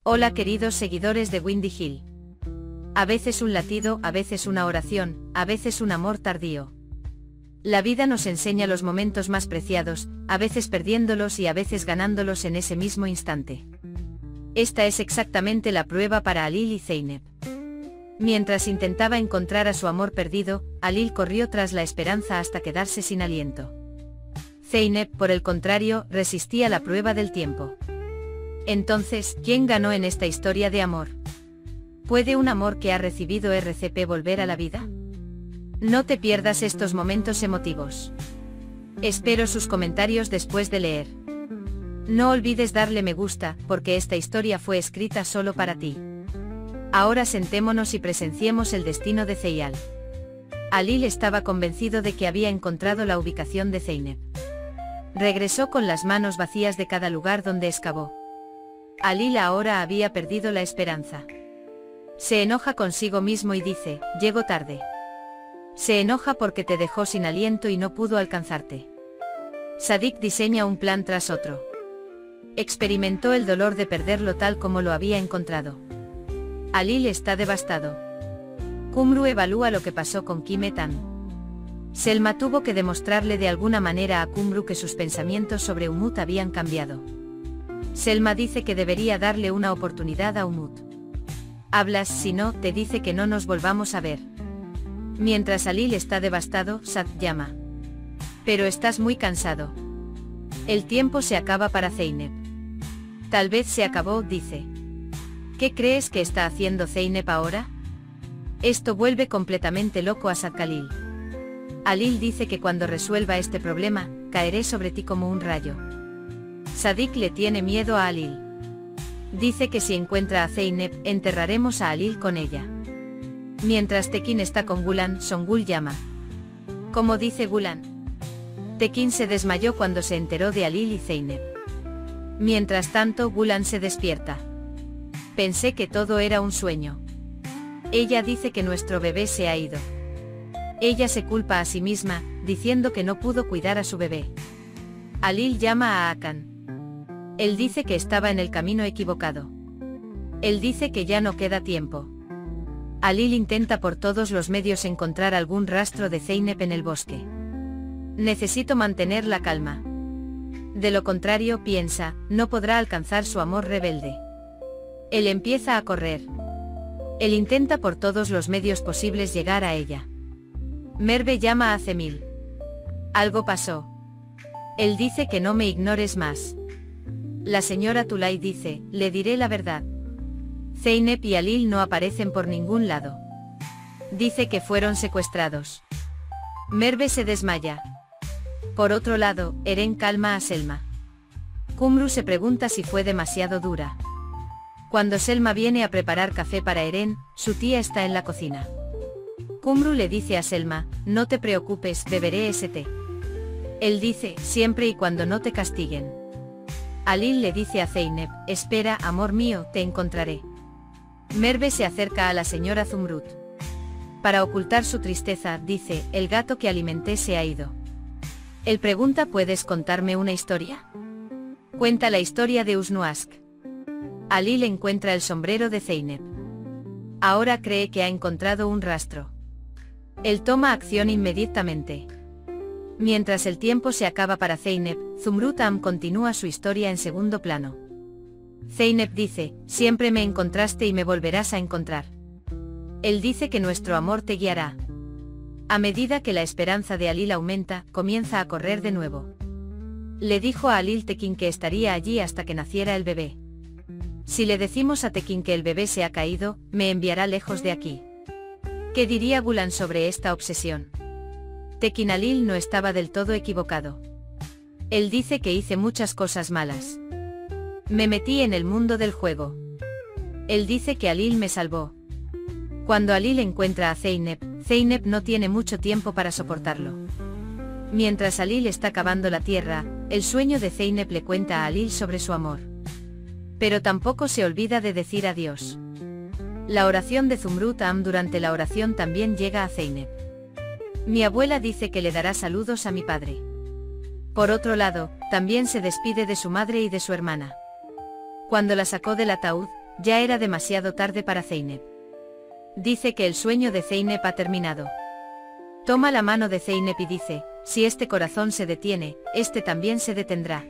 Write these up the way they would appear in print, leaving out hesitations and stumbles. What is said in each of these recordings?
Hola queridos seguidores de Windy Hill. A veces un latido, a veces una oración, a veces un amor tardío. La vida nos enseña los momentos más preciados, a veces perdiéndolos y a veces ganándolos en ese mismo instante. Esta es exactamente la prueba para Halil y Zeynep. Mientras intentaba encontrar a su amor perdido, Halil corrió tras la esperanza hasta quedarse sin aliento. Zeynep, por el contrario, resistía la prueba del tiempo. Entonces, ¿quién ganó en esta historia de amor? ¿Puede un amor que ha recibido RCP volver a la vida? No te pierdas estos momentos emotivos. Espero sus comentarios después de leer. No olvides darle me gusta, porque esta historia fue escrita solo para ti. Ahora sentémonos y presenciemos el destino de Zeyal. Halil estaba convencido de que había encontrado la ubicación de Zeynep. Regresó con las manos vacías de cada lugar donde excavó. Halil ahora había perdido la esperanza. Se enoja consigo mismo y dice, llego tarde. Se enoja porque te dejó sin aliento y no pudo alcanzarte. Sadik diseña un plan tras otro. Experimentó el dolor de perderlo tal como lo había encontrado. Halil está devastado. Kumru evalúa lo que pasó con Kimetan. Selma tuvo que demostrarle de alguna manera a Kumru que sus pensamientos sobre Umut habían cambiado. Selma dice que debería darle una oportunidad a Umut. Hablas, si no, te dice que no nos volvamos a ver. Mientras Halil está devastado, Sad llama. Pero estás muy cansado. El tiempo se acaba para Zeynep. Tal vez se acabó, dice. ¿Qué crees que está haciendo Zeynep ahora? Esto vuelve completamente loco a Sad Khalil. Halil dice que cuando resuelva este problema, caeré sobre ti como un rayo. Sadik le tiene miedo a Halil. Dice que si encuentra a Zeynep, enterraremos a Halil con ella. Mientras Tekin está con Gulan, Songul llama. Como dice Gulan. Tekin se desmayó cuando se enteró de Halil y Zeynep. Mientras tanto, Gulan se despierta. Pensé que todo era un sueño. Ella dice que nuestro bebé se ha ido. Ella se culpa a sí misma, diciendo que no pudo cuidar a su bebé. Halil llama a Hakan. Él dice que estaba en el camino equivocado. Él dice que ya no queda tiempo. Halil intenta por todos los medios encontrar algún rastro de Zeynep en el bosque. Necesito mantener la calma. De lo contrario, piensa, no podrá alcanzar su amor rebelde. Él empieza a correr. Él intenta por todos los medios posibles llegar a ella. Merve llama a Cemil. Algo pasó. Él dice que no me ignores más. La señora Tulay dice, le diré la verdad. Zeynep y Halil no aparecen por ningún lado. Dice que fueron secuestrados. Merve se desmaya. Por otro lado, Eren calma a Selma. Kumru se pregunta si fue demasiado dura. Cuando Selma viene a preparar café para Eren, su tía está en la cocina. Kumru le dice a Selma, no te preocupes, beberé ese té. Él dice, siempre y cuando no te castiguen. Halil le dice a Zeynep, espera, amor mío, te encontraré. Merve se acerca a la señora Zumrut. Para ocultar su tristeza, dice, el gato que alimenté se ha ido. Él pregunta, ¿puedes contarme una historia? Cuenta la historia de Usnuask. Halil encuentra el sombrero de Zeynep. Ahora cree que ha encontrado un rastro. Él toma acción inmediatamente. Mientras el tiempo se acaba para Zeynep, Zumrut continúa su historia en segundo plano. Zeynep dice, siempre me encontraste y me volverás a encontrar. Él dice que nuestro amor te guiará. A medida que la esperanza de Halil aumenta, comienza a correr de nuevo. Le dijo a Halil Tekin que estaría allí hasta que naciera el bebé. Si le decimos a Tekin que el bebé se ha caído, me enviará lejos de aquí. ¿Qué diría Gulan sobre esta obsesión? Tekin Halil no estaba del todo equivocado. Él dice que hice muchas cosas malas. Me metí en el mundo del juego. Él dice que Halil me salvó. Cuando Halil encuentra a Zeynep, Zeynep no tiene mucho tiempo para soportarlo. Mientras Halil está cavando la tierra, el sueño de Zeynep le cuenta a Halil sobre su amor. Pero tampoco se olvida de decir adiós. La oración de Zumrut durante la oración también llega a Zeynep. Mi abuela dice que le dará saludos a mi padre. Por otro lado, también se despide de su madre y de su hermana. Cuando la sacó del ataúd, Ya era demasiado tarde para Zeynep. Dice que el sueño de Zeynep ha terminado. Toma la mano de Zeynep y dice, si este corazón se detiene, este también se detendrá.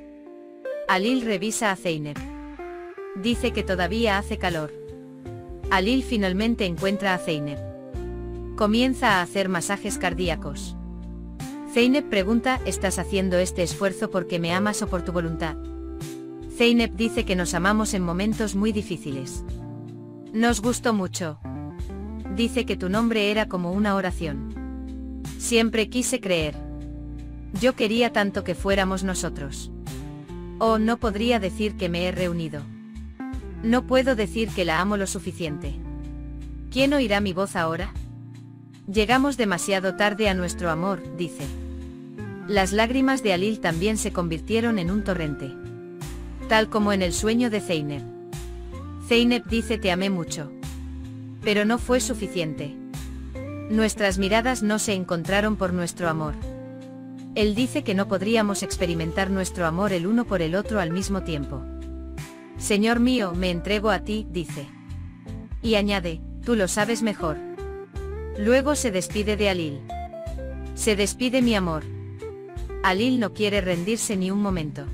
Alil revisa a Zeynep. Dice que todavía hace calor. Alil finalmente encuentra a Zeynep. Comienza a hacer masajes cardíacos. Zeynep pregunta, ¿estás haciendo este esfuerzo porque me amas o por tu voluntad? Zeynep dice que nos amamos en momentos muy difíciles. Nos gustó mucho. Dice que tu nombre era como una oración. Siempre quise creer. Yo quería tanto que fuéramos nosotros. Oh, no podría decir que me he reunido. No puedo decir que la amo lo suficiente. ¿Quién oirá mi voz ahora? Llegamos demasiado tarde a nuestro amor, dice. Las lágrimas de Alil también se convirtieron en un torrente. Tal como en el sueño de Zeynep. Zeynep dice te amé mucho. Pero no fue suficiente. Nuestras miradas no se encontraron por nuestro amor. Él dice que no podríamos experimentar nuestro amor el uno por el otro al mismo tiempo. Señor mío, me entrego a ti, dice. Y añade, tú lo sabes mejor. Luego se despide de Alil. Se despide mi amor. Alil no quiere rendirse ni un momento.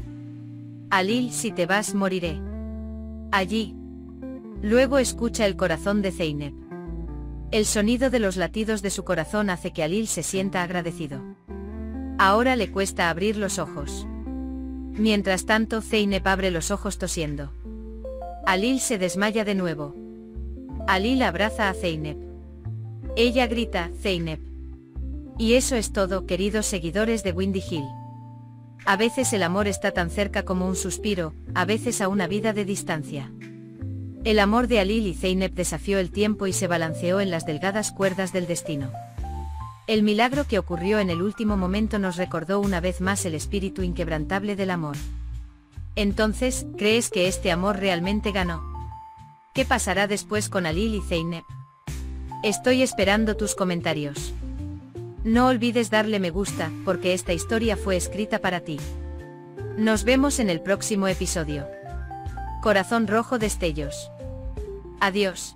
Alil, si te vas moriré. Allí. Luego escucha el corazón de Zeynep. El sonido de los latidos de su corazón hace que Alil se sienta agradecido. Ahora le cuesta abrir los ojos. Mientras tanto Zeynep abre los ojos tosiendo. Alil se desmaya de nuevo. Alil abraza a Zeynep. Ella grita, Zeynep. Y eso es todo, queridos seguidores de Windy Hill. A veces el amor está tan cerca como un suspiro, a veces a una vida de distancia. El amor de Alil y Zeynep desafió el tiempo y se balanceó en las delgadas cuerdas del destino. El milagro que ocurrió en el último momento nos recordó una vez más el espíritu inquebrantable del amor. Entonces, ¿crees que este amor realmente ganó? ¿Qué pasará después con Alil y Zeynep? Estoy esperando tus comentarios. No olvides darle me gusta, porque esta historia fue escrita para ti. Nos vemos en el próximo episodio. Corazón rojo destellos. Adiós.